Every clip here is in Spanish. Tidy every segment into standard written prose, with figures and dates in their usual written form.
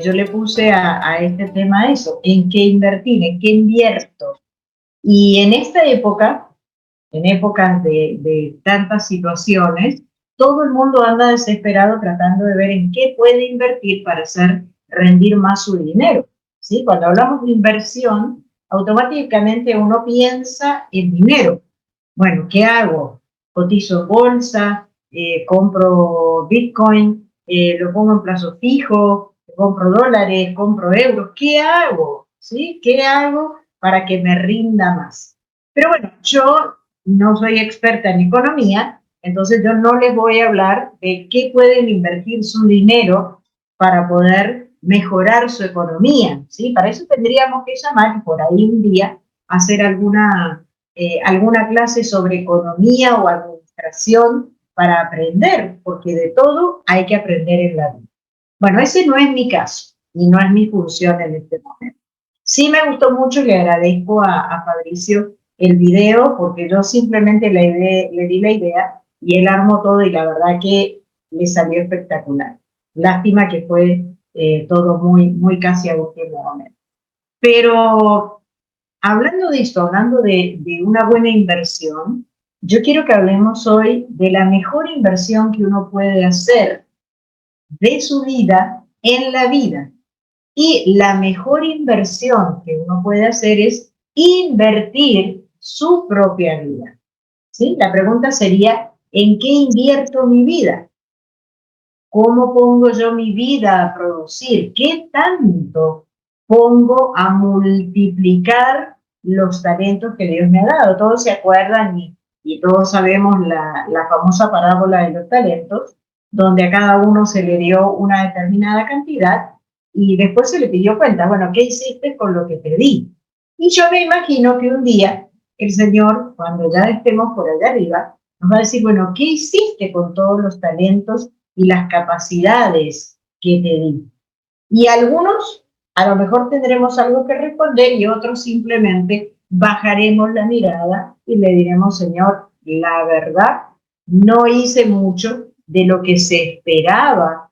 yo le puse a este tema eso, en qué invertir, en qué invierto. Y en esta época, en épocas de tantas situaciones, todo el mundo anda desesperado tratando de ver en qué puede invertir para hacer rendir más su dinero. ¿Sí? Cuando hablamos de inversión, automáticamente uno piensa en dinero. Bueno, ¿qué hago? Cotizo en bolsa, compro Bitcoin, lo pongo en plazo fijo, compro dólares, compro euros. ¿Qué hago? ¿Sí? ¿Qué hago para que me rinda más? Pero bueno, yo no soy experta en economía, entonces yo no les voy a hablar de qué pueden invertir su dinero para poder mejorar su economía, ¿sí? Para eso tendríamos que llamar por ahí un día hacer alguna clase sobre economía o administración para aprender, porque de todo hay que aprender en la vida. Bueno, ese no es mi caso y no es mi función en este momento. Sí me gustó mucho y le agradezco a Fabricio el video porque yo simplemente le di la idea y él armó todo y la verdad que le salió espectacular. Lástima que fue todo muy casi a último momento. Pero hablando de esto, hablando de una buena inversión, yo quiero que hablemos hoy de la mejor inversión que uno puede hacer de su vida en la vida. Y la mejor inversión que uno puede hacer es invertir su propia vida. ¿Sí? La pregunta sería, ¿en qué invierto mi vida? ¿Cómo pongo yo mi vida a producir? ¿Qué tanto pongo a multiplicar los talentos que Dios me ha dado? Todos se acuerdan y todos sabemos la famosa parábola de los talentos, donde a cada uno se le dio una determinada cantidad y después se le pidió cuenta, bueno, ¿qué hiciste con lo que te di? Y yo me imagino que un día el Señor, cuando ya estemos por allá arriba, nos va a decir, bueno, ¿qué hiciste con todos los talentos y las capacidades que te di? Y algunos a lo mejor tendremos algo que responder y otros simplemente bajaremos la mirada y le diremos, Señor, la verdad, no hice mucho de lo que se esperaba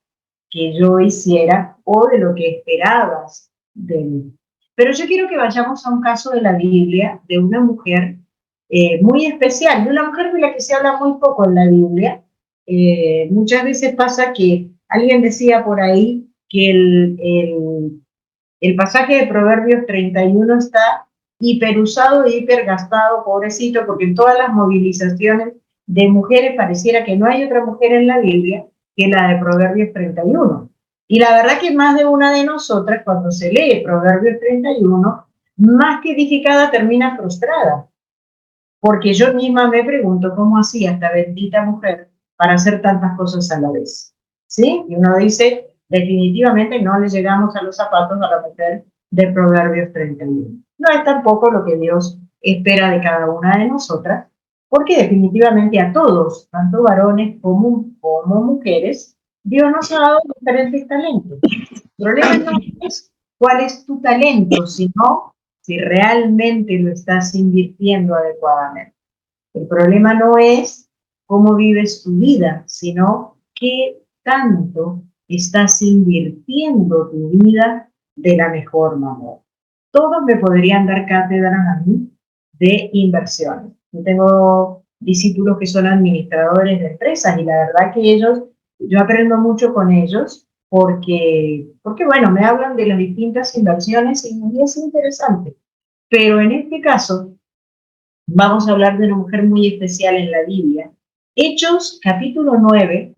que yo hiciera o de lo que esperabas de mí. Pero yo quiero que vayamos a un caso de la Biblia de una mujer muy especial, de una mujer de la que se habla muy poco en la Biblia. Muchas veces pasa que alguien decía por ahí que el pasaje de Proverbios 31 está hiperusado e hipergastado, pobrecito, porque en todas las movilizaciones de mujeres pareciera que no hay otra mujer en la Biblia que la de Proverbios 31. Y la verdad que más de una de nosotras, cuando se lee Proverbios 31, más que edificada termina frustrada, porque yo misma me pregunto cómo hacía esta bendita mujer para hacer tantas cosas a la vez. ¿Sí? Y uno dice, definitivamente no le llegamos a los zapatos a la mujer de Proverbios 31. No es tampoco lo que Dios espera de cada una de nosotras, porque definitivamente a todos, tanto varones como mujeres, Dios nos ha dado diferentes talentos. El problema no es cuál es tu talento, sino si realmente lo estás invirtiendo adecuadamente. El problema no es cómo vives tu vida, sino qué tanto estás invirtiendo tu vida de la mejor manera. Todos me podrían dar cátedras a mí de inversiones. Yo tengo discípulos que son administradores de empresas y la verdad que yo aprendo mucho con ellos porque bueno, me hablan de las distintas inversiones y es interesante. Pero en este caso, vamos a hablar de una mujer muy especial en la Biblia. Hechos, capítulo 9,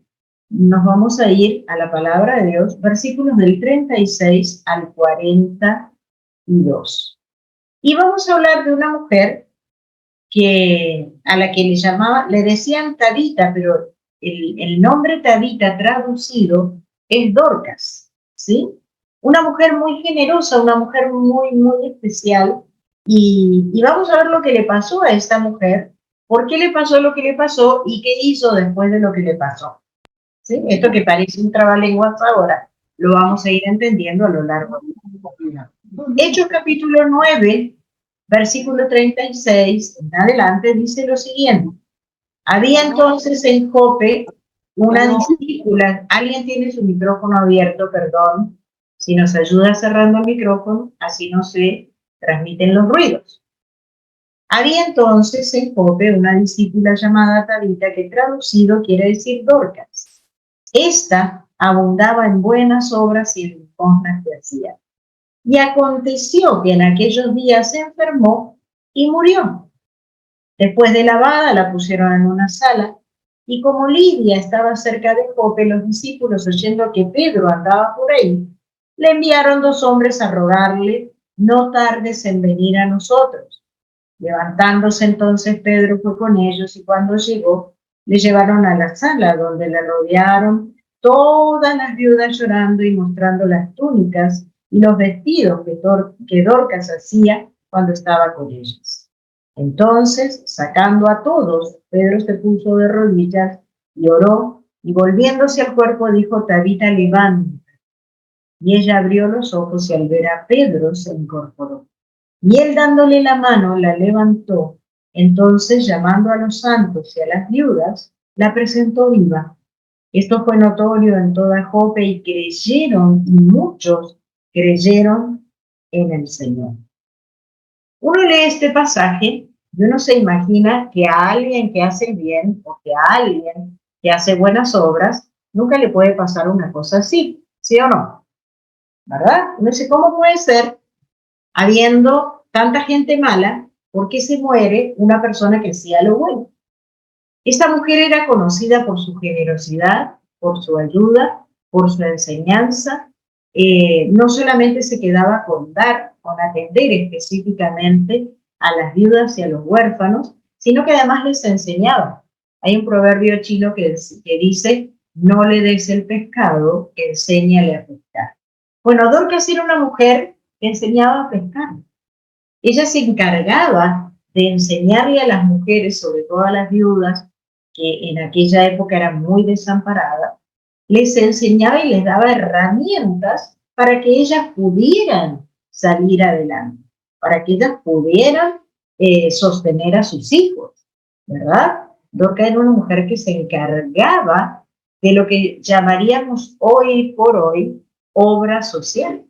nos vamos a ir a la palabra de Dios, versículos del 36 al 42. Y vamos a hablar de una mujer a la que le decían Tabita, pero el nombre Tabita traducido es Dorcas, ¿sí? Una mujer muy generosa, una mujer muy especial. Y vamos a ver lo que le pasó a esta mujer, por qué le pasó lo que le pasó y qué hizo después de lo que le pasó. ¿Sí? Esto que parece un trabalenguas ahora, lo vamos a ir entendiendo a lo largo del día. Hechos capítulo 9, versículo 36 en adelante, dice lo siguiente. Había entonces en Jope una discípula, alguien tiene su micrófono abierto, perdón, Si nos ayuda cerrando el micrófono, así no se transmiten los ruidos. Había entonces en Jope una discípula llamada Tabita, que traducido quiere decir Dorcas. Esta abundaba en buenas obras y en limosnas que hacía. Y aconteció que en aquellos días se enfermó y murió. Después de lavada la pusieron en una sala, y como Lidia estaba cerca de Jope, los discípulos, oyendo que Pedro andaba por ahí, le enviaron 2 hombres a rogarle: no tardes en venir a nosotros. Levantándose entonces Pedro fue con ellos, y cuando llegó, le llevaron a la sala, donde le rodearon todas las viudas llorando y mostrando las túnicas y los vestidos que Dorcas hacía cuando estaba con ellas. Entonces, sacando a todos, Pedro se puso de rodillas y oró, y volviéndose al cuerpo dijo: Tabita, levántate. Y ella abrió los ojos, y al ver a Pedro se incorporó. Y él, dándole la mano, la levantó. Entonces, llamando a los santos y a las viudas, la presentó viva. Esto fue notorio en toda Jope, y creyeron, y muchos creyeron en el Señor. Uno lee este pasaje y uno se imagina que a alguien que hace bien, o que a alguien que hace buenas obras, nunca le puede pasar una cosa así, ¿sí o no? ¿Verdad? Uno dice, ¿cómo puede ser, habiendo tanta gente mala, por qué se muere una persona que hacía lo bueno? Esta mujer era conocida por su generosidad, por su ayuda, por su enseñanza. No solamente se quedaba con dar, con atender específicamente a las viudas y a los huérfanos, sino que además les enseñaba. Hay un proverbio chino que dice: no le des el pescado, enséñale a pescar. Bueno, Dorcas era una mujer que enseñaba a pescar. Ella se encargaba de enseñarle a las mujeres, sobre todo a las viudas, que en aquella época eran muy desamparadas, les enseñaba y les daba herramientas para que ellas pudieran salir adelante, para que ellas pudieran sostener a sus hijos, ¿verdad? Dorcas era una mujer que se encargaba de lo que llamaríamos hoy por hoy obra social.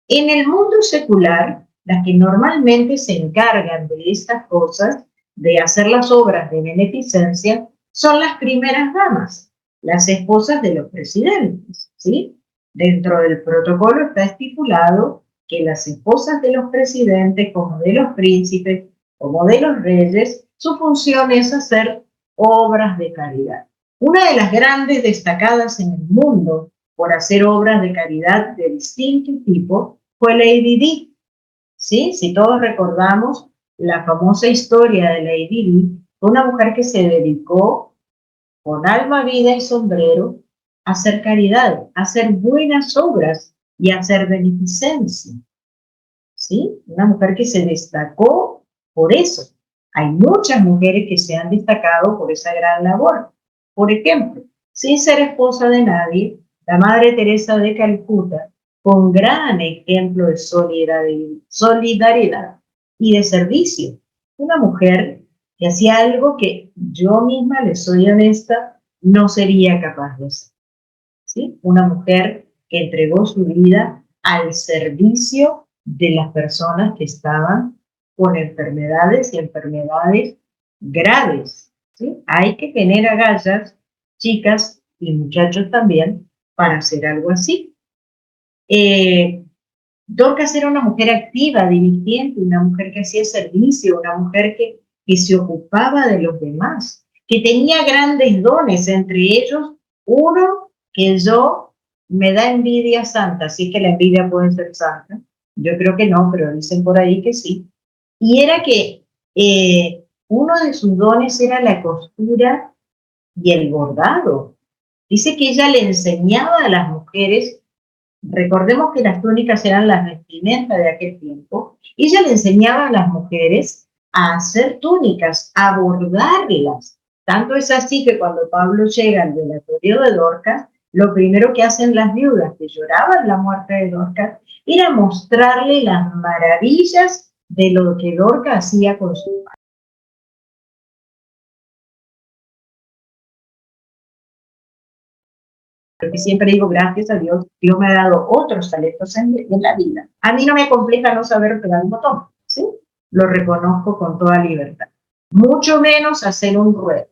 En el mundo secular, las que normalmente se encargan de estas cosas, de hacer las obras de beneficencia, son las primeras damas, las esposas de los presidentes, ¿sí? Dentro del protocolo está estipulado que las esposas de los presidentes, como de los príncipes, como de los reyes, su función es hacer obras de caridad. Una de las grandes destacadas en el mundo por hacer obras de caridad de distinto tipo fue Lady Di. ¿Sí? Si todos recordamos la famosa historia de Lady Di, fue una mujer que se dedicó con alma, vida y sombrero a hacer caridad, a hacer buenas obras y a hacer beneficencia. ¿Sí? Una mujer que se destacó por eso. Hay muchas mujeres que se han destacado por esa gran labor. Por ejemplo, sin ser esposa de nadie, la Madre Teresa de Calcuta, con gran ejemplo de solidaridad y de servicio. Una mujer que hacía algo que yo misma, les soy honesta, no sería capaz de hacer. ¿Sí? Una mujer que entregó su vida al servicio de las personas que estaban con enfermedades y enfermedades graves. ¿Sí? Hay que tener agallas, chicas y muchachos también, para hacer algo así. Dorcas era una mujer activa, diligente, una mujer que hacía servicio, una mujer que se ocupaba de los demás, que tenía grandes dones, entre ellos uno que yo me da envidia santa, así que la envidia puede ser santa. Yo creo que no, pero dicen por ahí que sí. Y era que uno de sus dones era la costura y el bordado. Dice que ella le enseñaba a las mujeres. Recordemos que las túnicas eran las vestimentas de aquel tiempo. Ella le enseñaba a las mujeres a hacer túnicas, a bordarlas. Tanto es así que cuando Pablo llega al velatorio de Dorcas, lo primero que hacen las viudas que lloraban la muerte de Dorcas era mostrarle las maravillas de lo que Dorcas hacía con su porque siempre digo, gracias a Dios, Dios me ha dado otros talentos en la vida. A mí no me compleja no saber pegar un botón, ¿sí? Lo reconozco con toda libertad. Mucho menos hacer un ruedo.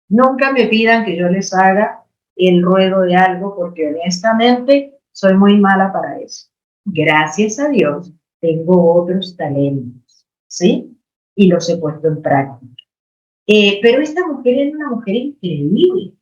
Nunca me pidan que yo les haga el ruedo de algo, porque honestamente soy muy mala para eso. Gracias a Dios, tengo otros talentos, ¿sí? Y los he puesto en práctica. Pero esta mujer era una mujer increíble.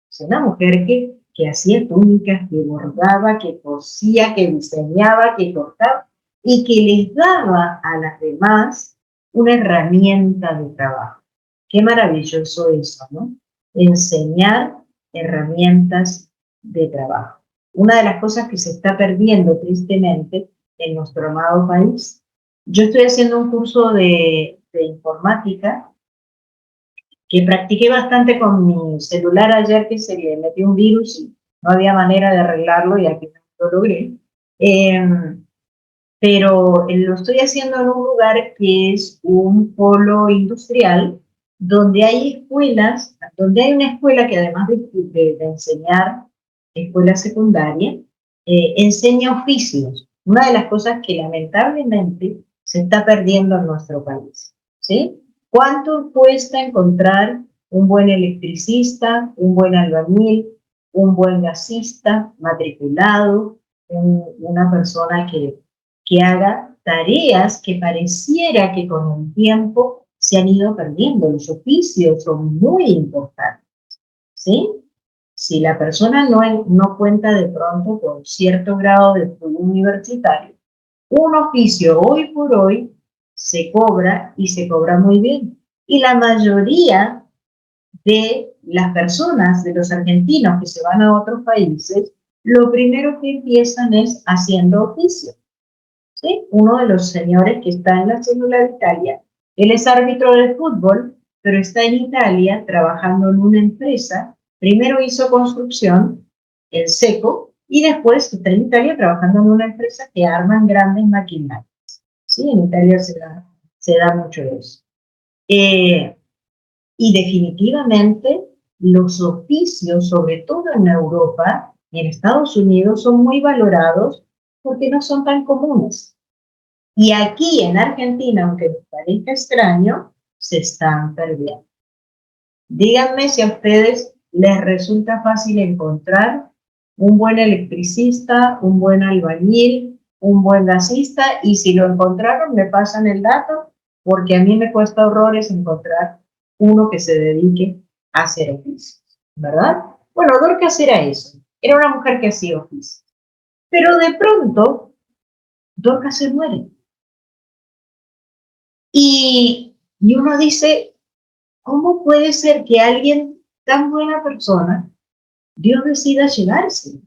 Es una mujer que hacía túnicas, que bordaba, que cosía, que diseñaba, que cortaba y que les daba a las demás una herramienta de trabajo. Qué maravilloso eso, ¿no? Enseñar herramientas de trabajo. Una de las cosas que se está perdiendo tristemente en nuestro amado país. Yo estoy haciendo un curso de informática que practiqué bastante con mi celular ayer, que se le metió un virus y no había manera de arreglarlo y al final lo logré. Eh, pero lo estoy haciendo en un lugar que es un polo industrial, donde hay escuelas, donde hay una escuela que además de enseñar escuela secundaria, enseña oficios. Una de las cosas que lamentablemente se está perdiendo en nuestro país, ¿sí? ¿Cuánto cuesta encontrar un buen electricista, un buen albañil, un buen gasista matriculado, una persona que haga tareas que pareciera que con el tiempo se han ido perdiendo? Los oficios son muy importantes, ¿sí? Si la persona no cuenta de pronto con cierto grado de estudio universitario, un oficio hoy por hoy se cobra y se cobra muy bien. Y la mayoría de las personas, de los argentinos que se van a otros países, lo primero que empiezan es haciendo oficio. ¿Sí? Uno de los señores que está en la célula de Italia, él es árbitro de fútbol, pero está en Italia trabajando en una empresa. Primero hizo construcción, el seco, y después está en Italia trabajando en una empresa que arman grandes maquinarias. ¿Sí? En Italia se da mucho eso. Y definitivamente los oficios, sobre todo en Europa y en Estados Unidos, son muy valorados porque no son tan comunes. Y aquí en Argentina, aunque les parezca extraño, se están perdiendo. Díganme si a ustedes les resulta fácil encontrar un buen electricista, un buen albañil, un buen gasista, y si lo encontraron, me pasan el dato, porque a mí me cuesta horrores encontrar uno que se dedique a hacer oficios, ¿verdad? Bueno, Dorcas era eso, era una mujer que hacía oficios. Pero de pronto, Dorcas se muere. Y uno dice, ¿cómo puede ser que alguien tan buena persona, Dios decida llevarse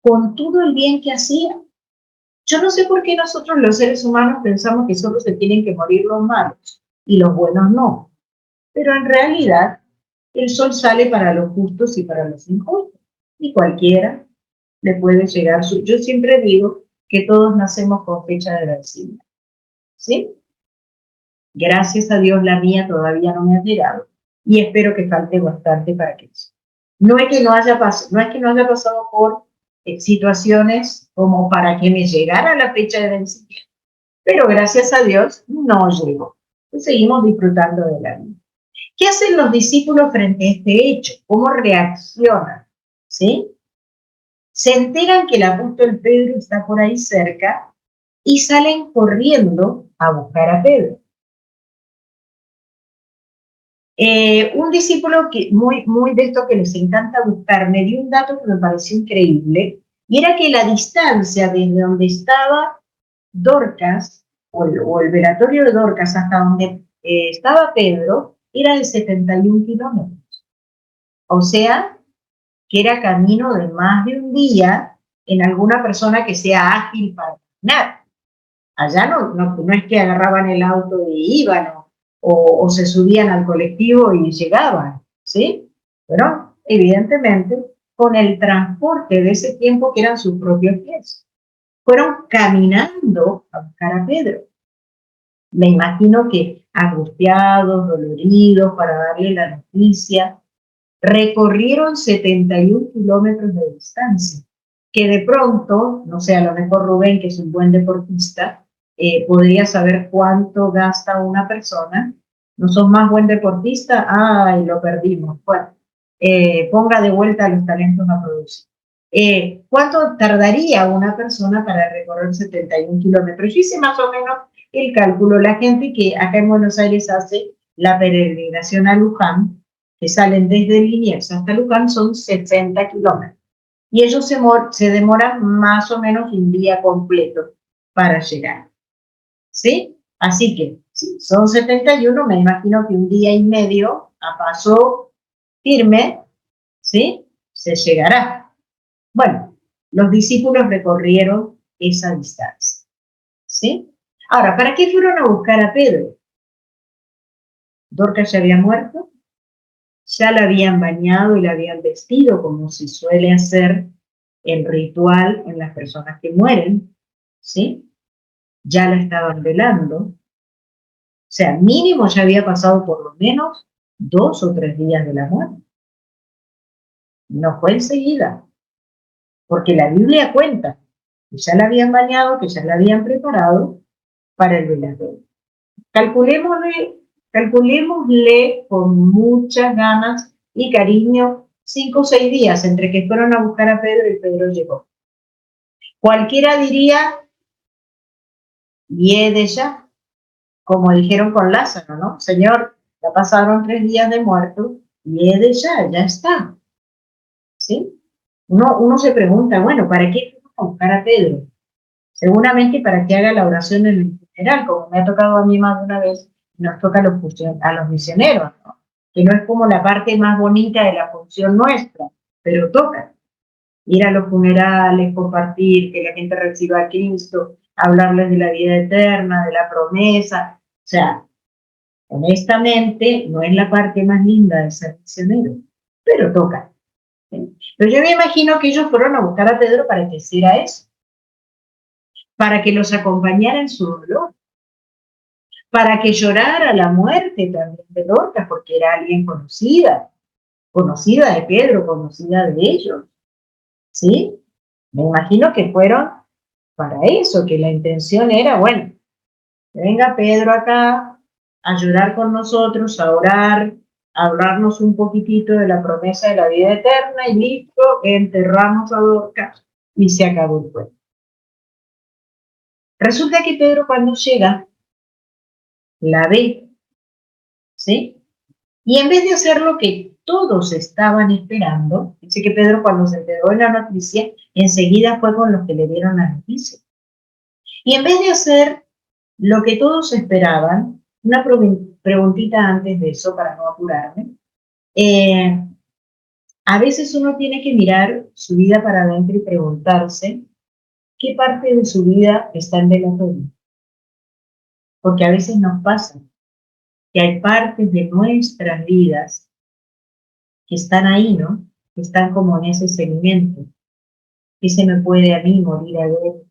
con todo el bien que hacía? Yo no sé por qué nosotros los seres humanos pensamos que solo se tienen que morir los malos y los buenos no. Pero en realidad el sol sale para los justos y para los injustos. Y cualquiera le puede llegar su... Yo siempre digo que todos nacemos con fecha de vencimiento, ¿sí? Gracias a Dios la mía todavía no me ha llegado y espero que falte bastante para que eso. No es que no haya pasado por situaciones como para que me llegara la fecha de vencimiento, pero gracias a Dios no llegó. Pues seguimos disfrutando de la vida. ¿Qué hacen los discípulos frente a este hecho? ¿Cómo reaccionan? ¿Sí? Se enteran que el apóstol Pedro está por ahí cerca y salen corriendo a buscar a Pedro. Un discípulo que muy de esto que les encanta buscar me dio un dato que me pareció increíble, y era que la distancia desde donde estaba Dorcas, o el velatorio de Dorcas, hasta donde estaba Pedro, era de 71 kilómetros. O sea, que era camino de más de un día en alguna persona que sea ágil para caminar. Allá no es que agarraban el auto y iban, o se subían al colectivo y llegaban, ¿sí? Pero evidentemente con el transporte de ese tiempo que eran sus propios pies. Fueron caminando a buscar a Pedro. Me imagino que angustiados, doloridos, para darle la noticia. recorrieron 71 kilómetros de distancia, que de pronto, no sé, a lo mejor Rubén, que es un buen deportista, podría saber cuánto gasta una persona. ¿No sos más buen deportista? ¡Ay, lo perdimos! Bueno, ponga de vuelta los talentos a producir. ¿Cuánto tardaría una persona para recorrer 71 kilómetros? Yo hice más o menos el cálculo. La gente que acá en Buenos Aires hace la peregrinación a Luján, que salen desde Liniers hasta Luján, son 60 kilómetros. Y ellos se demoran más o menos un día completo para llegar. ¿Sí? Así que, si son 71, me imagino que un día y medio a paso firme, ¿sí? Se llegará. Bueno, los discípulos recorrieron esa distancia, ¿sí? Ahora, ¿para qué fueron a buscar a Pedro? Dorcas ya había muerto, ya la habían bañado y la habían vestido, como se suele hacer el ritual en las personas que mueren, ¿sí? Ya la estaban velando, o sea, mínimo ya había pasado por lo menos 2 o 3 días de la muerte. No fue enseguida, porque la Biblia cuenta que ya la habían bañado, que ya la habían preparado para el velatorio. Calculémosle con muchas ganas y cariño 5 o 6 días entre que fueron a buscar a Pedro y Pedro llegó. Cualquiera diría, y de ya, como dijeron con Lázaro, ¿no? Señor, ya pasaron 3 días de muerto, y de ya está. ¿Sí? Uno se pregunta, bueno, ¿para qué fuimos a buscar a Pedro? Seguramente para que haga la oración en el funeral, como me ha tocado a mí más de una vez, nos toca a los misioneros, ¿no? Que no es como la parte más bonita de la función nuestra, pero toca ir a los funerales, compartir, que la gente reciba a Cristo, hablarles de la vida eterna, de la promesa. O sea, honestamente, no es la parte más linda de ser misionero, pero toca. ¿Sí? Pero yo me imagino que ellos fueron a buscar a Pedro para que hiciera eso, para que los acompañara en su dolor, para que llorara la muerte también de Dorcas, porque era alguien conocida de Pedro, conocida de ellos, ¿sí? Me imagino que fueron para eso, que la intención era, bueno, que venga Pedro acá a llorar con nosotros, a orar, a hablarnos un poquitito de la promesa de la vida eterna y listo, enterramos a Dorcas y se acabó el cuento. Resulta que Pedro cuando llega, la ve, ¿sí? Y en vez de hacer lo que todos estaban esperando, dice que Pedro cuando se enteró de la noticia, enseguida fue con los que le dieron la noticia. Y en vez de hacer lo que todos esperaban, una preguntita antes de eso para no apurarme, a veces uno tiene que mirar su vida para adentro y preguntarse qué parte de su vida está en velatorio. Porque a veces nos pasa que hay partes de nuestras vidas que están ahí, ¿no? Que están como en ese segmento. Que se me puede a mí morir adentro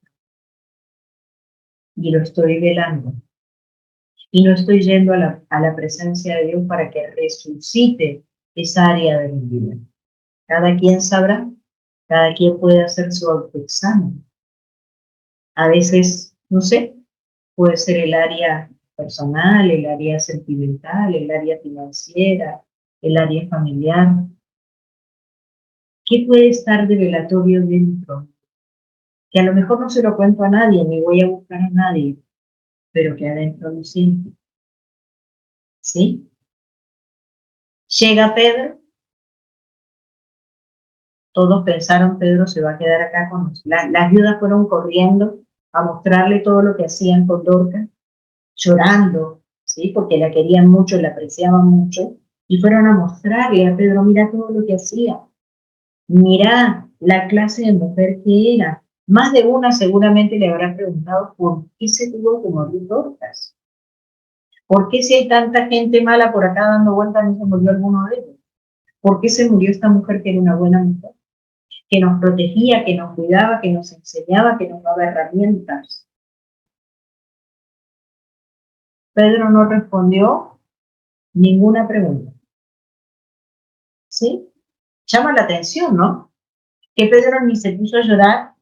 y lo estoy velando. Y no estoy yendo a la presencia de Dios para que resucite esa área de mi vida. Cada quien sabrá, cada quien puede hacer su autoexamen. A veces, no sé, puede ser el área personal, el área sentimental, el área financiera, el área familiar. ¿Qué puede estar de velatorio dentro? Que a lo mejor no se lo cuento a nadie, ni voy a buscar a nadie, pero que adentro lo siento. ¿Sí? Llega Pedro, todos pensaron Pedro se va a quedar acá con nosotros. Las viudas fueron corriendo a mostrarle todo lo que hacían con Dorcas, llorando, ¿sí? Porque la querían mucho, la apreciaban mucho, y fueron a mostrarle a Pedro, mira todo lo que hacía, mira la clase de mujer que era. Más de una seguramente le habrá preguntado por qué se tuvo que morir Dorcas. ¿Por qué si hay tanta gente mala por acá dando vueltas no se murió alguno de ellos? ¿Por qué se murió esta mujer que era una buena mujer? Que nos protegía, que nos cuidaba, que nos enseñaba, que nos daba herramientas. Pedro no respondió ninguna pregunta. ¿sí? Llama la atención, ¿no? Que Pedro ni se puso a llorar,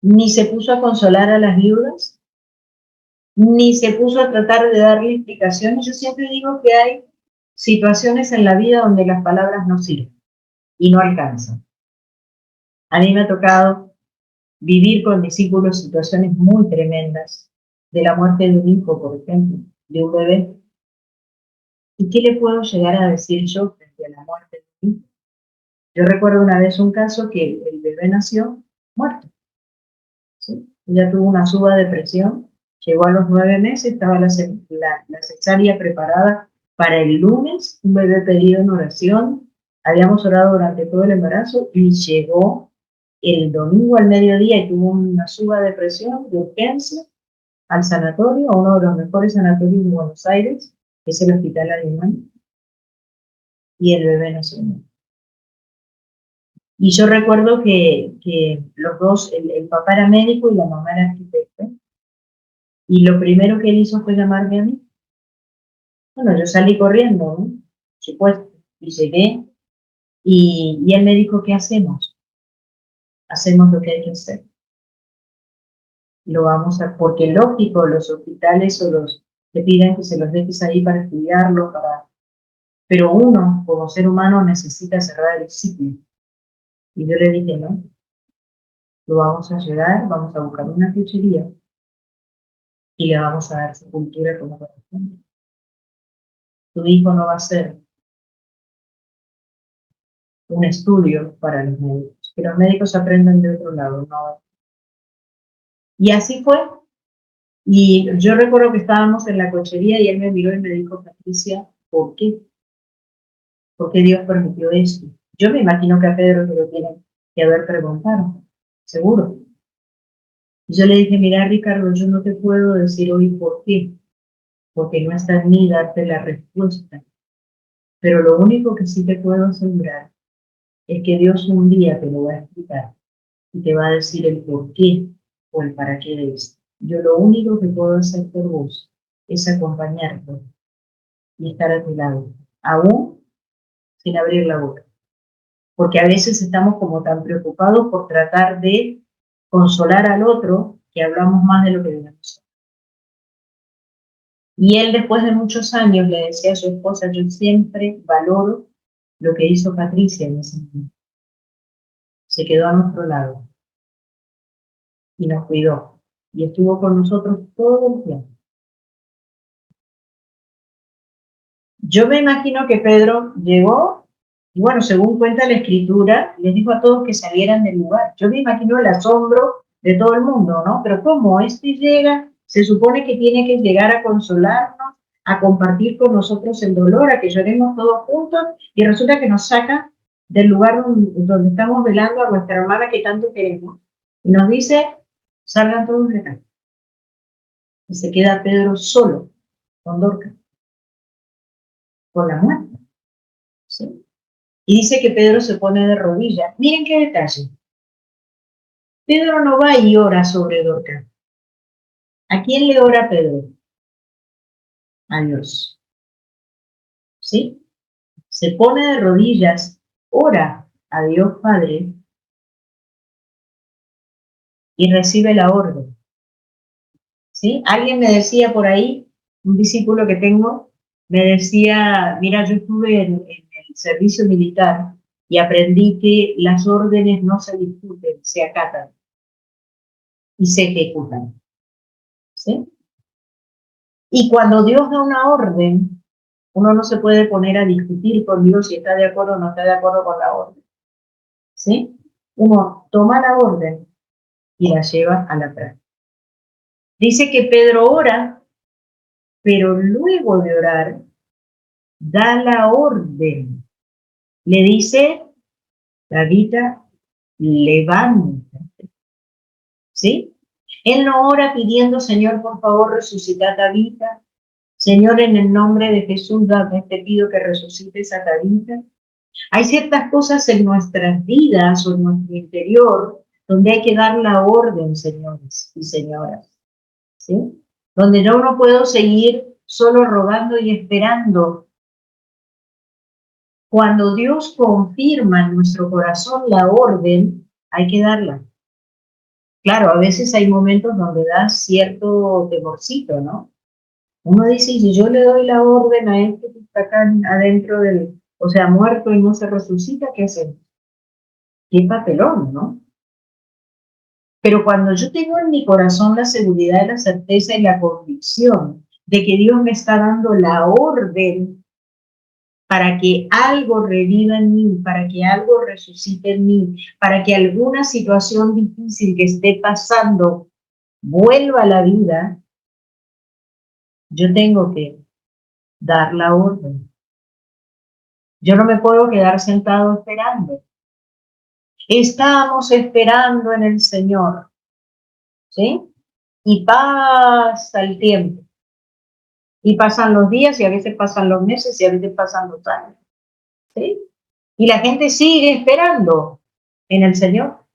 ni se puso a consolar a las viudas, ni se puso a tratar de darle explicaciones. Yo siempre digo que hay situaciones en la vida donde las palabras no sirven y no alcanzan. A mí me ha tocado vivir con discípulos situaciones muy tremendas, de la muerte de un hijo, por ejemplo, de un bebé. ¿Y qué le puedo llegar a decir yo frente a la muerte de un hijo? Yo recuerdo una vez un caso que el bebé nació muerto, ¿sí? Ella tuvo una suba de presión, llegó a los 9 meses, estaba la cesárea preparada para el lunes, un bebé pedido en oración, habíamos orado durante todo el embarazo y llegó el domingo al mediodía y tuvo una suba de presión de urgencia al sanatorio, a uno de los mejores sanatorios de Buenos Aires, que es el Hospital Alemán, y el bebé nació muerto. Y yo recuerdo que los dos, el papá era médico y la mamá era arquitecta, y lo primero que él hizo fue llamarme a mí. Bueno, yo salí corriendo, ¿no? Por supuesto, y llegué, y él me dijo, ¿qué hacemos? Hacemos lo que hay que hacer. Lo vamos a, porque lógico, los hospitales o los te piden que se los dejes ahí para estudiarlo, pero uno, como ser humano, necesita cerrar el ciclo. Y yo le dije, no, lo vamos a llevar, vamos a buscar una cuchería y le vamos a dar sepultura como corresponde. Tu hijo no va a ser un estudio para los médicos, que los médicos aprenden de otro lado, no. Y así fue. Y yo recuerdo que estábamos en la cochería y él me miró y me dijo, Patricia, ¿por qué? ¿Por qué Dios permitió eso? Yo me imagino que a Pedro se lo tiene que haber preguntado, seguro. Y yo le dije, mira, Ricardo, yo no te puedo decir hoy por qué, porque no está en mí darte la respuesta. Pero lo único que sí te puedo asegurar es que Dios un día te lo va a explicar y te va a decir el por qué o el para qué de esto. Yo lo único que puedo hacer por vos es acompañarte y estar a tu lado, aún sin abrir la boca. Porque a veces estamos como tan preocupados por tratar de consolar al otro que hablamos más de lo que debemos. Y él después de muchos años le decía a su esposa, yo siempre valoro lo que hizo Patricia en ese momento. Se quedó a nuestro lado y nos cuidó y estuvo con nosotros todo el tiempo. Yo me imagino que Pedro llegó y bueno, según cuenta la escritura, les dijo a todos que salieran del lugar. Yo me imagino el asombro de todo el mundo, ¿no? Pero ¿cómo? Este llega, se supone que tiene que llegar a consolarnos, a compartir con nosotros el dolor, a que lloremos todos juntos, y resulta que nos saca del lugar donde estamos velando a nuestra hermana que tanto queremos, y nos dice, salgan todos de acá. Y se queda Pedro solo, con Dorcas, con la muerte, ¿sí? Y dice que Pedro se pone de rodillas. Miren qué detalle. Pedro no va y ora sobre Dorcas. ¿A quién le ora Pedro? A Dios. ¿Sí? Se pone de rodillas, ora a Dios Padre y recibe la orden. ¿Sí? Alguien me decía por ahí, un discípulo que tengo, me decía, mira, yo estuve en el servicio militar y aprendí que las órdenes no se discuten, se acatan y se ejecutan. ¿Sí? Y cuando Dios da una orden, uno no se puede poner a discutir con Dios si está de acuerdo o no está de acuerdo con la orden. ¿Sí? Uno toma la orden y la lleva a la práctica. Dice que Pedro ora, pero luego de orar, da la orden. Le dice, Tabita, levántate. ¿Sí? Él no ora pidiendo, Señor, por favor, resucita a Tabita. Señor, en el nombre de Jesús, te pido que resucites a Tabita. Hay ciertas cosas en nuestras vidas o en nuestro interior donde hay que dar la orden, señores y señoras, ¿sí? Donde yo no puedo seguir solo rogando y esperando Cuando Dios confirma en nuestro corazón la orden, hay que darla. Claro, a veces hay momentos donde da cierto temorcito, ¿no? Uno dice, si yo le doy la orden a este que está acá adentro del, o sea, muerto y no se resucita, ¿qué hacemos? Qué papelón, ¿no? Pero cuando yo tengo en mi corazón la seguridad, la certeza y la convicción de que Dios me está dando la orden para que algo reviva en mí, para que algo resucite en mí, para que alguna situación difícil que esté pasando vuelva a la vida, yo tengo que dar la orden. Yo no me puedo quedar sentado esperando. Estamos esperando en el Señor, ¿sí? Y pasa el tiempo. Y pasan los días y a veces pasan los meses y a veces pasan los años, ¿sí? Y la gente sigue esperando en el Señor.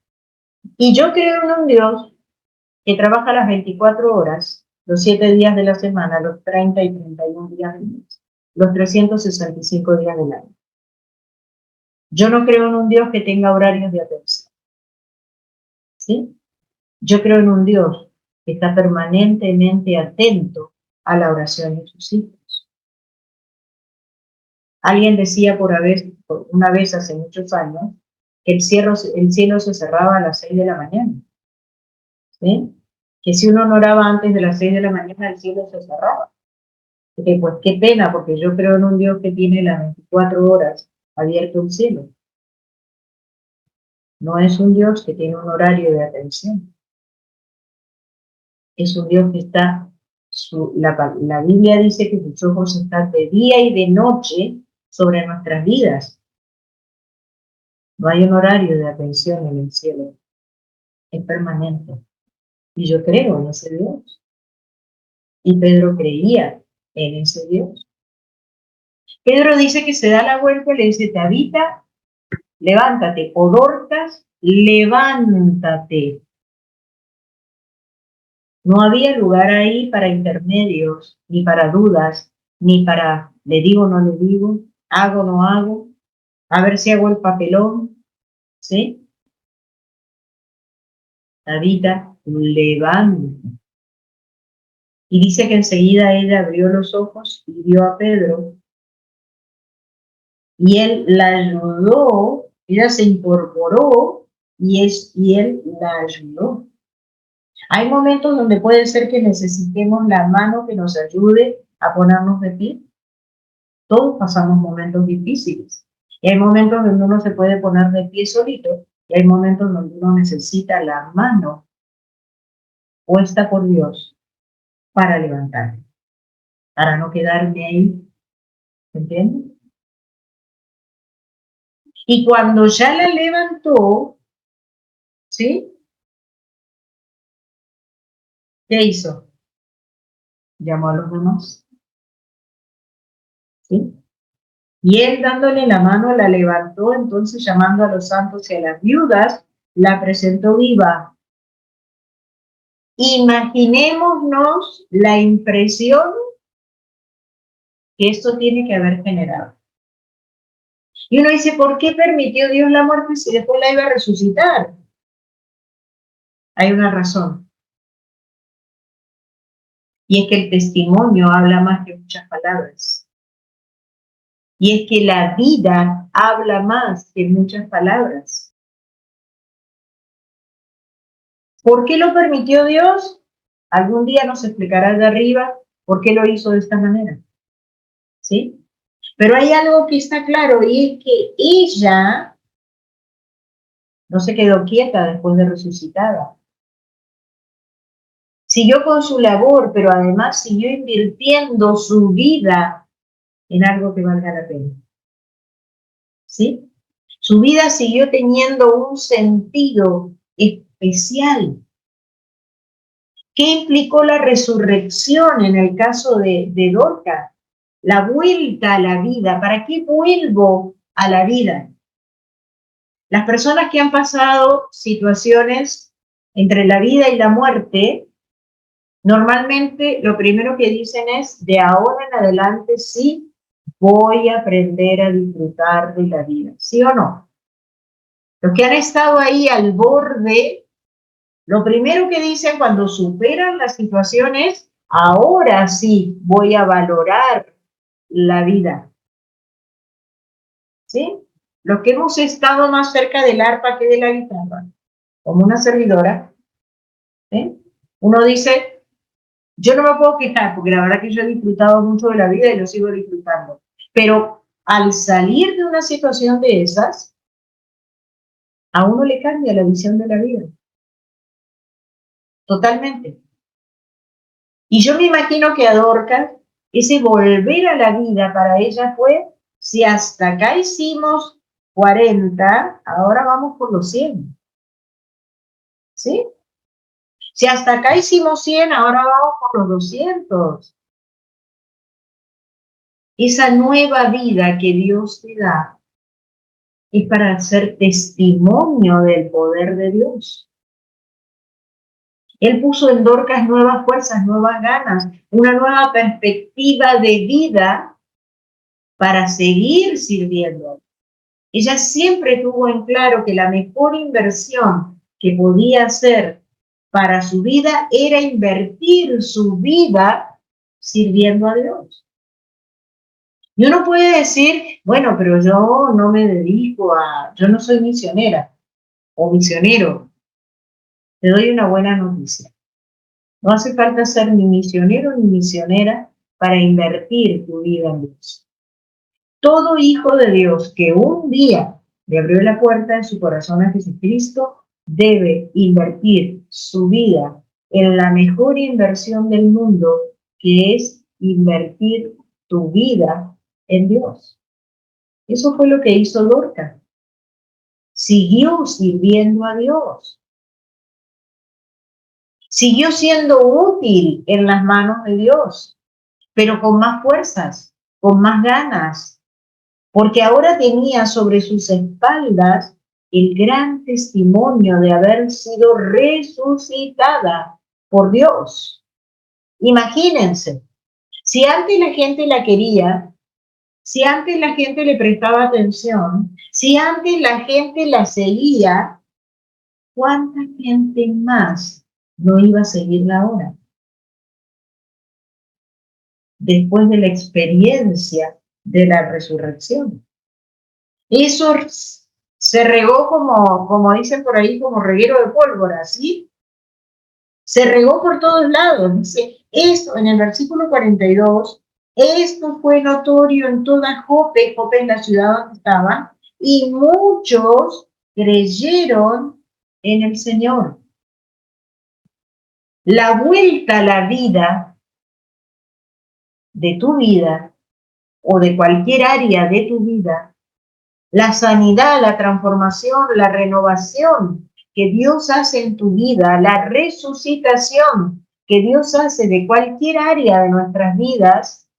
Y yo creo en un Dios que trabaja las 24 horas, los 7 días de la semana, los 30 y 31 días del mes, los 365 días del año. Yo no creo en un Dios que tenga horarios de atención, ¿sí? Yo creo en un Dios que está permanentemente atento a la oración de sus hijos. Alguien decía una vez hace muchos años que el cielo se cerraba a las 6 de la mañana, ¿sí? Que si uno no oraba antes de las 6 de la mañana, el cielo se cerraba. Pues qué pena, porque yo creo en un Dios que tiene las 24 horas abierto el cielo. No es un Dios que tiene un horario de atención. Es un Dios que está, la Biblia dice que sus ojos están de día y de noche sobre nuestras vidas. No hay un horario de atención en el cielo. Es permanente. Y yo creo en ese Dios. Y Pedro creía en ese Dios. Pedro dice que se da la vuelta y le dice, Tabita, levántate. O Dorcas, levántate. No había lugar ahí para intermedios, ni para dudas, ni para le digo o no le digo, hago o no hago, a ver si hago el papelón, ¿sí? Tabita, levántate. Y dice que enseguida ella abrió los ojos y vio a Pedro. Y él la ayudó, ella se incorporó y él la ayudó. Hay momentos donde puede ser que necesitemos la mano que nos ayude a ponernos de pie. Todos pasamos momentos difíciles. Y hay momentos donde uno se puede poner de pie solito y hay momentos donde uno necesita la mano puesta por Dios para levantarme, para no quedarme ahí. ¿Entiendes? Y cuando ya la levantó, ¿sí? ¿Qué hizo? Llamó a los demás, ¿sí? Y él dándole la mano la levantó, entonces llamando a los santos y a las viudas, la presentó viva. Imaginémonos la impresión que esto tiene que haber generado. Y uno dice, ¿por qué permitió Dios la muerte si después la iba a resucitar? Hay una razón. Y es que el testimonio habla más que muchas palabras. Y es que la vida habla más que muchas palabras. ¿Por qué lo permitió Dios? Algún día nos explicará de arriba por qué lo hizo de esta manera. ¿Sí? Pero hay algo que está claro y es que ella no se quedó quieta después de resucitada. Siguió con su labor, pero además siguió invirtiendo su vida en algo que valga la pena. ¿Sí? Su vida siguió teniendo un sentido especial. ¿Qué implicó la resurrección en el caso de Dorcas? La vuelta a la vida. ¿Para qué vuelvo a la vida? Las personas que han pasado situaciones entre la vida y la muerte, normalmente lo primero que dicen es, de ahora en adelante sí voy a aprender a disfrutar de la vida. ¿Sí o no? Los que han estado ahí al borde, lo primero que dicen cuando superan la situación es, ahora sí voy a valorar la vida. ¿Sí? Los que hemos estado más cerca del arpa que de la guitarra, como una servidora, ¿sí? Uno dice, yo no me puedo quejar, porque la verdad que yo he disfrutado mucho de la vida y lo sigo disfrutando. Pero al salir de una situación de esas, a uno le cambia la visión de la vida. Totalmente. Y yo me imagino que a Dorcas, ese volver a la vida para ella fue, si hasta acá hicimos 40, ahora vamos por los 100. ¿Sí? Si hasta acá hicimos 100, ahora vamos por los 200. Esa nueva vida que Dios te da es para hacer testimonio del poder de Dios. Él puso en Dorcas nuevas fuerzas, nuevas ganas, una nueva perspectiva de vida para seguir sirviendo. Ella siempre tuvo en claro que la mejor inversión que podía hacer para su vida era invertir su vida sirviendo a Dios. Y uno puede decir, bueno, pero yo no me dedico yo no soy misionera o misionero. Te doy una buena noticia. No hace falta ser ni misionero ni misionera para invertir tu vida en Dios. Todo hijo de Dios que un día le abrió la puerta de su corazón a Jesucristo debe invertir su vida en la mejor inversión del mundo, que es invertir tu vida en Dios. Eso fue lo que hizo Dorcas. Siguió sirviendo a Dios. Siguió siendo útil en las manos de Dios, pero con más fuerzas, con más ganas, porque ahora tenía sobre sus espaldas el gran testimonio de haber sido resucitada por Dios. Imagínense, si antes la gente la quería, si antes la gente le prestaba atención, si antes la gente la seguía, ¿cuánta gente más no iba a seguirla ahora? Después de la experiencia de la resurrección. Eso se regó como dicen por ahí, como reguero de pólvora, ¿sí? Se regó por todos lados. Dice, esto en el versículo 42, esto fue notorio en toda Jope, Jope es la ciudad donde estaban, y muchos creyeron en el Señor. La vuelta a la vida de tu vida o de cualquier área de tu vida, la sanidad, la transformación, la renovación que Dios hace en tu vida, la resucitación que Dios hace de cualquier área de nuestras vidas,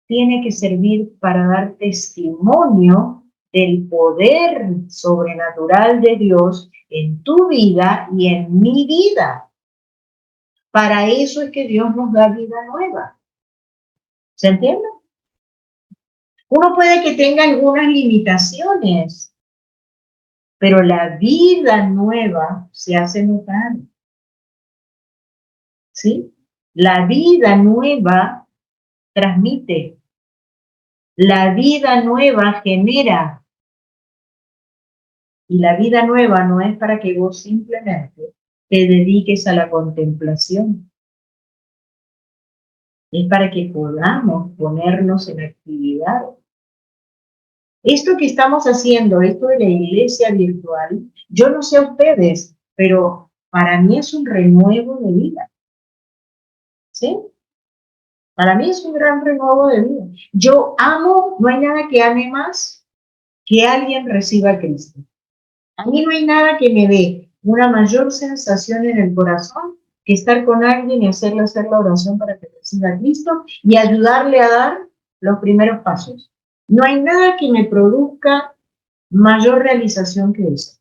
tiene que servir para dar testimonio del poder sobrenatural de Dios en tu vida y en mi vida. Para eso es que Dios nos da vida nueva. ¿Se entiende? Uno puede que tenga algunas limitaciones, pero la vida nueva se hace notar. ¿Sí? La vida nueva transmite. La vida nueva genera. Y la vida nueva no es para que vos simplemente te dediques a la contemplación. Es para que podamos ponernos en actividad. Esto que estamos haciendo, esto de la iglesia virtual, yo no sé a ustedes, pero para mí es un renuevo de vida. ¿Sí? Para mí es un gran renuevo de vida. Yo amo, no hay nada que ame más que alguien reciba a Cristo. A mí no hay nada que me dé una mayor sensación en el corazón que estar con alguien y hacerle hacer la oración para que reciba a Cristo y ayudarle a dar los primeros pasos. No hay nada que me produzca mayor realización que eso.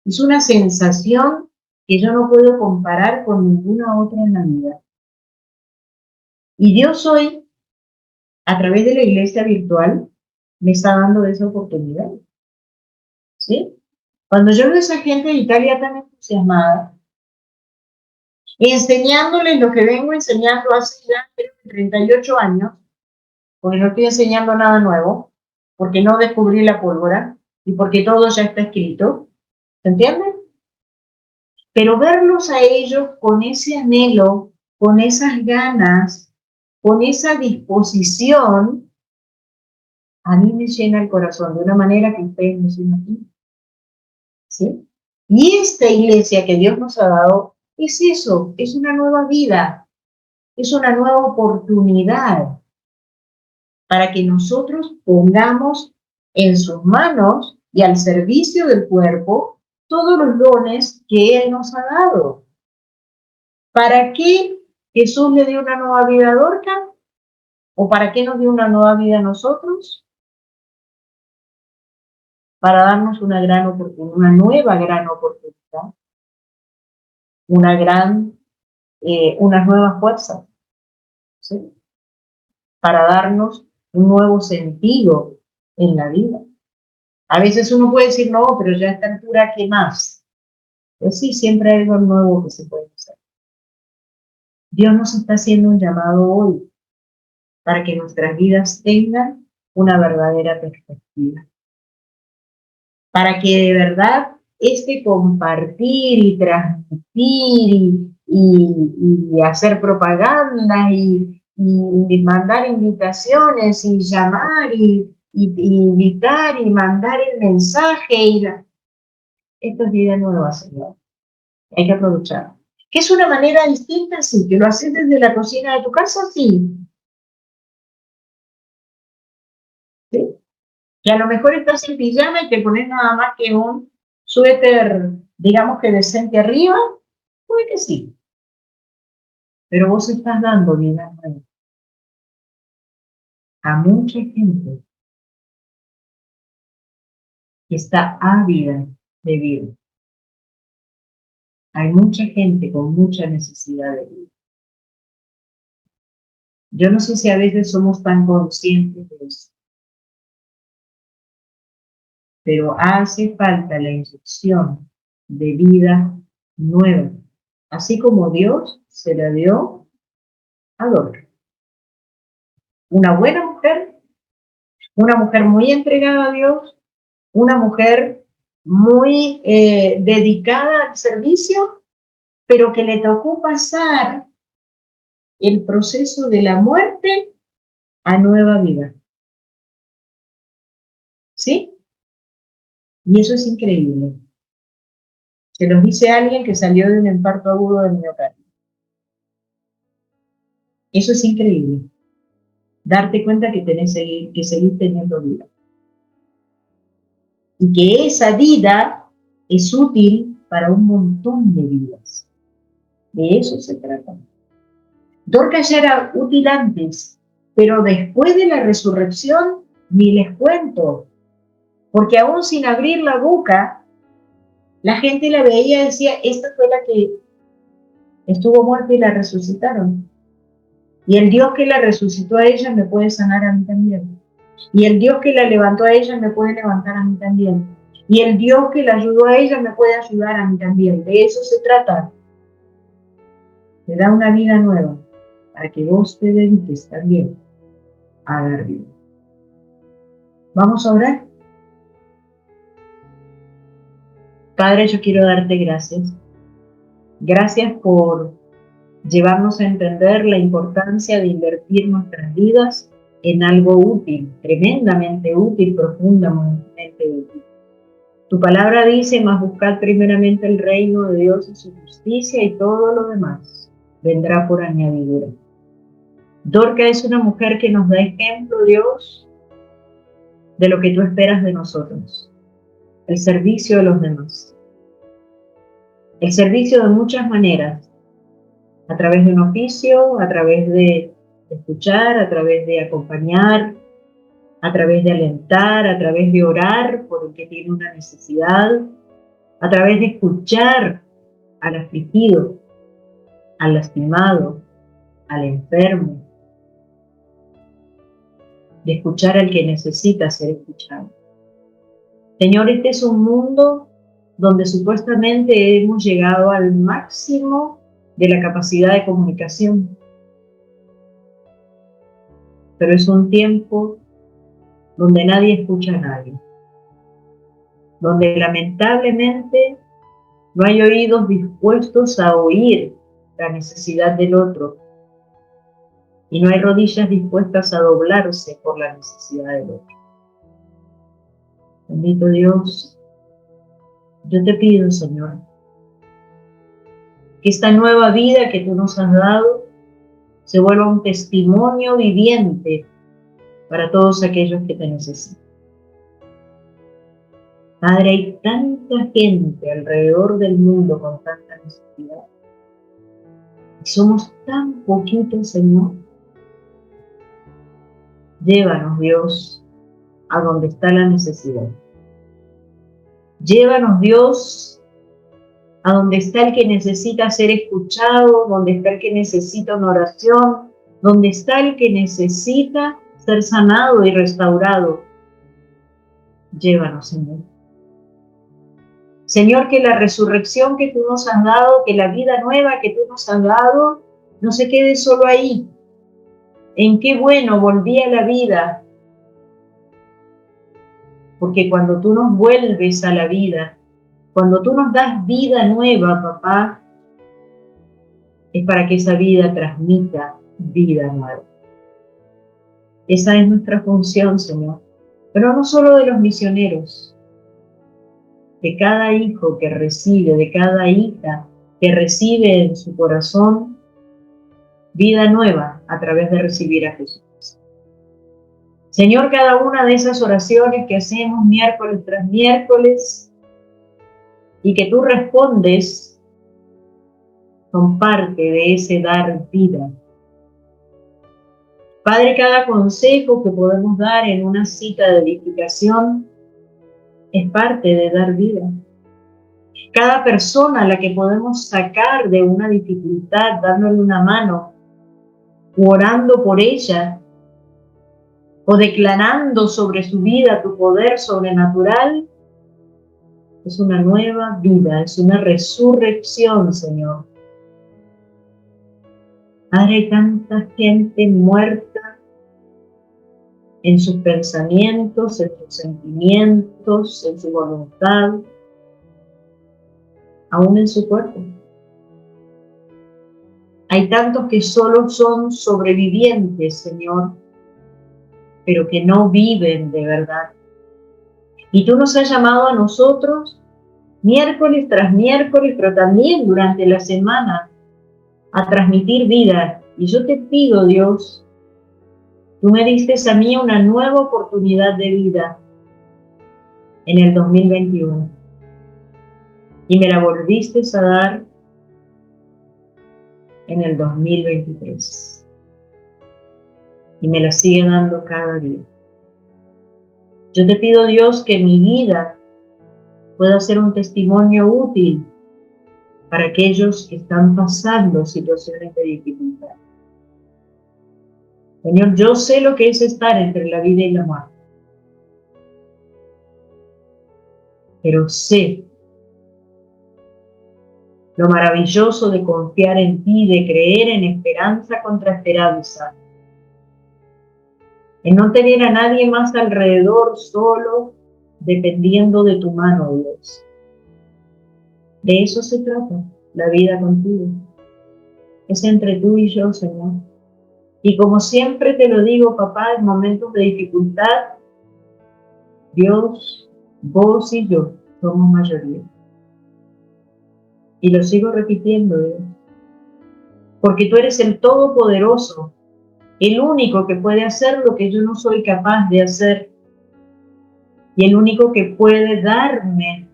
Es una sensación que yo no puedo comparar con ninguna otra en la vida. Y Dios hoy a través de la iglesia virtual, me está dando esa oportunidad, ¿sí? Cuando yo veo a esa gente de Italia tan entusiasmada, enseñándoles lo que vengo enseñando hace ya 38 años, porque no estoy enseñando nada nuevo, porque no descubrí la pólvora y porque todo ya está escrito, ¿se entiende? Pero verlos a ellos con ese anhelo, con esas ganas, con esa disposición, a mí me llena el corazón de una manera que ustedes no se imaginan, ¿sí? Y esta iglesia que Dios nos ha dado es eso, es una nueva vida, es una nueva oportunidad para que nosotros pongamos en sus manos y al servicio del cuerpo todos los dones que Él nos ha dado. ¿Para qué Jesús le dio una nueva vida a Dorcas? ¿O para qué nos dio una nueva vida a nosotros? Para darnos una gran oportunidad, una nueva gran oportunidad, unas nuevas fuerzas, ¿sí? Para darnos un nuevo sentido en la vida. A veces uno puede decir, no, pero ya a esta altura, ¿qué más? Pues sí, siempre hay algo nuevo que se puede hacer. Dios nos está haciendo un llamado hoy para que nuestras vidas tengan una verdadera perspectiva. Para que de verdad este compartir y transmitir y hacer propaganda y mandar invitaciones y llamar y invitar y mandar el mensaje esto es vida nueva, Señor. Hay que aprovechar. ¿Que es una manera distinta? Sí. ¿Que lo haces desde la cocina de tu casa? Sí. ¿Sí? Que a lo mejor estás en pijama y te pones nada más que un suéter, digamos que decente arriba, puede que sí. Pero vos estás dando vida a mucha gente que está ávida de vida. Hay mucha gente con mucha necesidad de vida. Yo no sé si a veces somos tan conscientes de eso, pero hace falta la inyección de vida nueva, así como Dios se la dio a Dorcas. Una buena mujer, una mujer muy entregada a Dios, una mujer muy dedicada al servicio, pero que le tocó pasar el proceso de la muerte a nueva vida. ¿Sí? Y eso es increíble. Se los dice alguien que salió de un infarto agudo del miocardio. Eso es increíble. Darte cuenta que tenés que seguir teniendo vida. Y que esa vida es útil para un montón de vidas. De eso se trata. Dorcas ya era útil antes, pero después de la resurrección, ni les cuento. Porque aún sin abrir la boca, la gente la veía y decía, esta fue la que estuvo muerta y la resucitaron. Y el Dios que la resucitó a ella me puede sanar a mí también. Y el Dios que la levantó a ella me puede levantar a mí también. Y el Dios que la ayudó a ella me puede ayudar a mí también. De eso se trata. Te da una vida nueva para que vos te dediques también a dar vida. ¿Vamos a orar? Padre, yo quiero darte gracias. Gracias por llevarnos a entender la importancia de invertir nuestras vidas en algo útil, tremendamente útil, profundamente útil. Tu palabra dice, mas buscad primeramente el reino de Dios y su justicia y todo lo demás vendrá por añadidura. Dorcas es una mujer que nos da ejemplo, Dios, de lo que tú esperas de nosotros, el servicio de los demás. El servicio de muchas maneras, a través de un oficio, a través de escuchar, a través de acompañar, a través de alentar, a través de orar por el que tiene una necesidad, a través de escuchar al afligido, al lastimado, al enfermo. de escuchar al que necesita ser escuchado. Señor, este es un mundo donde supuestamente hemos llegado al máximo de la capacidad de comunicación, pero es un tiempo donde nadie escucha a nadie, donde lamentablemente no hay oídos dispuestos a oír la necesidad del otro y no hay rodillas dispuestas a doblarse por la necesidad del otro. Bendito Dios, yo te pido, Señor, que esta nueva vida que tú nos has dado se vuelva un testimonio viviente para todos aquellos que te necesitan. Padre, hay tanta gente alrededor del mundo con tanta necesidad. Y somos tan poquitos, Señor. Llévanos, Dios, a donde está la necesidad. Llévanos, Dios, a donde está el que necesita ser escuchado, donde está el que necesita una oración, donde está el que necesita ser sanado y restaurado. Llévanos, Señor. Señor, que la resurrección que tú nos has dado, que la vida nueva que tú nos has dado, no se quede solo ahí. En qué bueno volví a la vida. Porque cuando tú nos vuelves a la vida, cuando tú nos das vida nueva, papá, es para que esa vida transmita vida nueva. Esa es nuestra función, Señor. Pero no solo de los misioneros, de cada hijo que recibe, de cada hija que recibe en su corazón vida nueva a través de recibir a Jesús. Señor, cada una de esas oraciones que hacemos miércoles tras miércoles y que tú respondes son parte de ese dar vida. Padre, cada consejo que podemos dar en una cita de edificación es parte de dar vida. Cada persona a la que podemos sacar de una dificultad, dándole una mano, o orando por ella, o declarando sobre su vida tu poder sobrenatural, es una nueva vida, es una resurrección, Señor. Padre, hay tanta gente muerta en sus pensamientos, en sus sentimientos, en su voluntad, aún en su cuerpo. Hay tantos que solo son sobrevivientes, Señor, pero que no viven de verdad. Y tú nos has llamado a nosotros, miércoles tras miércoles, pero también durante la semana, a transmitir vida. Y yo te pido, Dios, tú me diste a mí una nueva oportunidad de vida en el 2021. Y me la volviste a dar en el 2023. Y me la sigue dando cada día. Yo te pido, Dios, que mi vida pueda ser un testimonio útil para aquellos que están pasando situaciones de dificultad. Señor, yo sé lo que es estar entre la vida y la muerte. Pero sé lo maravilloso de confiar en ti, de creer en esperanza contra esperanza, en no tener a nadie más alrededor, solo dependiendo de tu mano, Dios. De eso se trata la vida contigo. Es entre tú y yo, Señor. Y como siempre te lo digo, papá, en momentos de dificultad, Dios, vos y yo somos mayoría. Y lo sigo repitiendo, Dios. Porque tú eres el Todopoderoso, el único que puede hacer lo que yo no soy capaz de hacer. Y el único que puede darme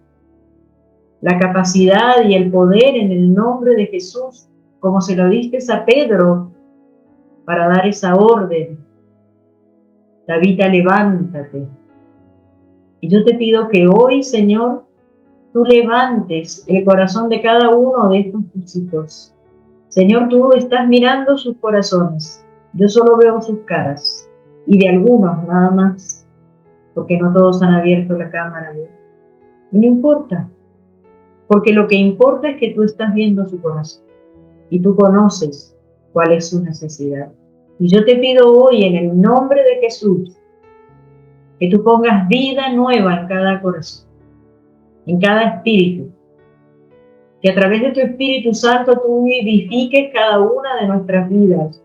la capacidad y el poder en el nombre de Jesús, como se lo diste a Pedro, para dar esa orden. Tabita, levántate. Y yo te pido que hoy, Señor, tú levantes el corazón de cada uno de estos tus hijos. Señor, tú estás mirando sus corazones. Yo solo veo sus caras. y de algunos nada más, porque no todos han abierto la cámara. Y no importa, porque lo que importa es que tú estás viendo su corazón y tú conoces cuál es su necesidad. Y yo te pido hoy en el nombre de Jesús que tú pongas vida nueva en cada corazón, en cada espíritu, que a través de tu Espíritu Santo tú vivifiques cada una de nuestras vidas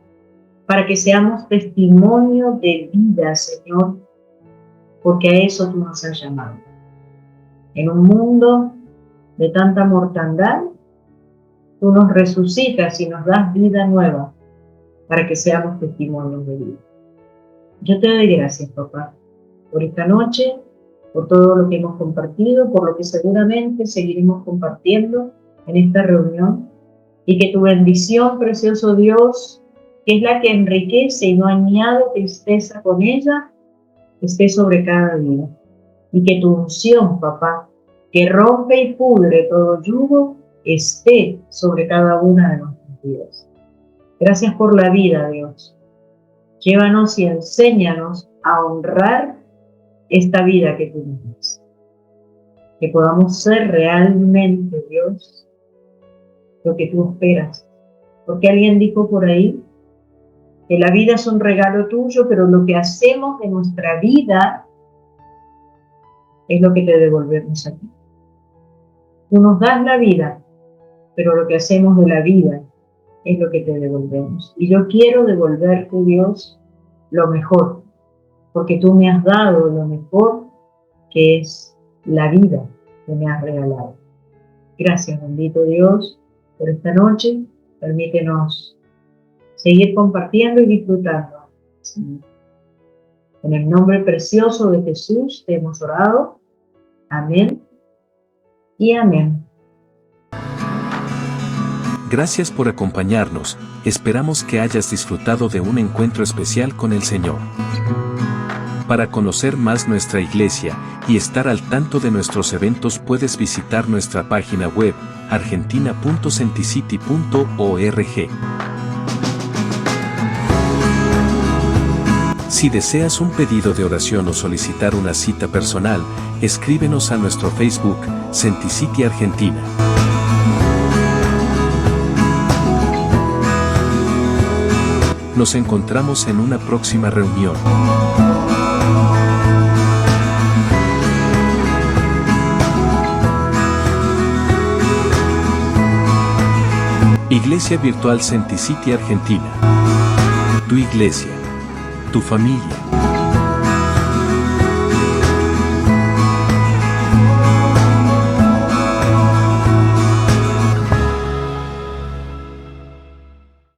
para que seamos testimonio de vida, Señor, porque a eso tú nos has llamado. En un mundo de tanta mortandad, tú nos resucitas y nos das vida nueva para que seamos testimonios de vida. Yo te doy gracias, papá, por esta noche, por todo lo que hemos compartido, por lo que seguramente seguiremos compartiendo en esta reunión, y que tu bendición, precioso Dios, que es la que enriquece y no añade tristeza con ella, esté sobre cada día. Y que tu unción, papá, que rompe y pudre todo yugo, esté sobre cada una de nuestras vidas. Gracias por la vida, Dios. Llévanos y enséñanos a honrar esta vida que tú nos das. Que podamos ser realmente, Dios, lo que tú esperas. Porque alguien dijo por ahí que la vida es un regalo tuyo, pero lo que hacemos de nuestra vida es lo que te devolvemos a ti. Tú nos das la vida, pero lo que hacemos de la vida es lo que te devolvemos. Y yo quiero devolverte, Dios, lo mejor, porque tú me has dado lo mejor, que es la vida que me has regalado. Gracias, bendito Dios, por esta noche. Permítenos seguir compartiendo y disfrutando. En el nombre precioso de Jesús te hemos orado. Amén y amén. Gracias por acompañarnos. Esperamos que hayas disfrutado de un encuentro especial con el Señor. Para conocer más nuestra iglesia y estar al tanto de nuestros eventos, puedes visitar nuestra página web argentina.senticity.org. Si deseas un pedido de oración o solicitar una cita personal, escríbenos a nuestro Facebook, Senticity Argentina. Nos encontramos en una próxima reunión. Iglesia Virtual Senticity Argentina. Tu iglesia. Tu familia.